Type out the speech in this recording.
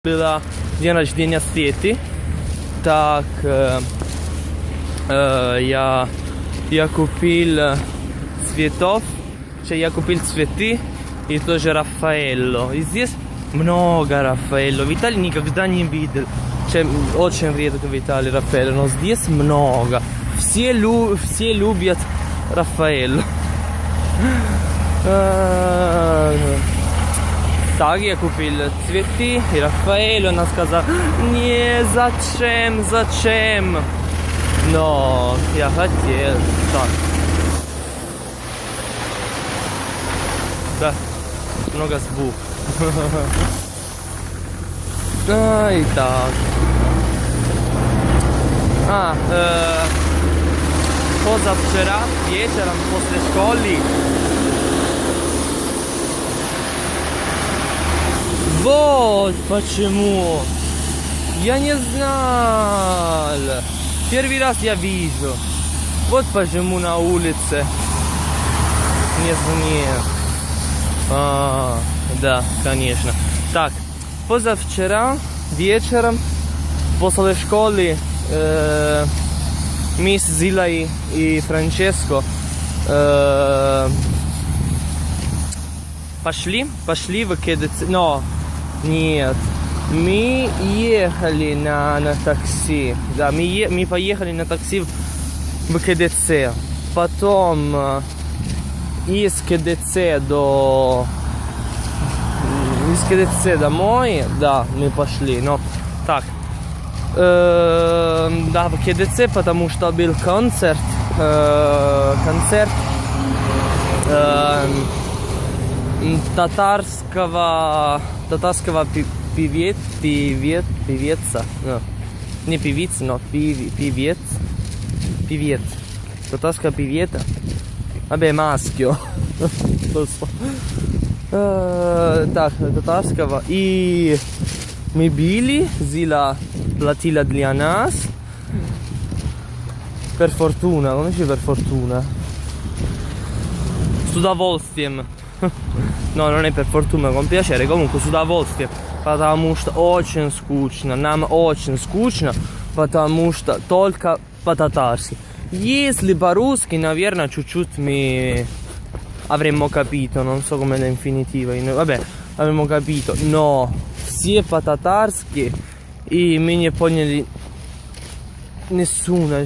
Bila день рождения Светы, так я купил цветов, я купил цветы и тоже Рафаэлло. И здесь много Рафаэлло. В Италии никогда не видел. Очень редко в Италии Рафаэлло, но здесь много. Все любят Рафаэлло. Так, я купил цветы, и Рафаэлло, она сказала, не, зачем? Но я хотел, так. Да, много звук. И так. Позавчера вечером после школы вот почему. Я не знал. Первый раз я вижу. Вот почему на улице не звонит. Да, конечно. Так, позавчера вечером после школы мы с Зилой и Франческо пошли в КДЦ. Но нет, мы ехали на такси. Да, мы поехали на такси в КДЦ. Потом из КДЦ домой, да, мы пошли. Но так, да, в КДЦ, потому что был концерт татарского певеца, не певица, но певец, татарского певета, маскио, так, татарского, и мы били, Зила платила для нас, per fortuna, come dice per fortuna? С удовольствием. Но non è per fortuna, con piacere, comunque с удовольствием, потому что очень скучно, нам очень скучно, потому что только по-татарски. Если по-русски, наверное, чуть-чуть мы avremmo capito, non so come l'infinitivo, vabbè, avremmo capito, но все по-татарски, и мы не поняли несуна,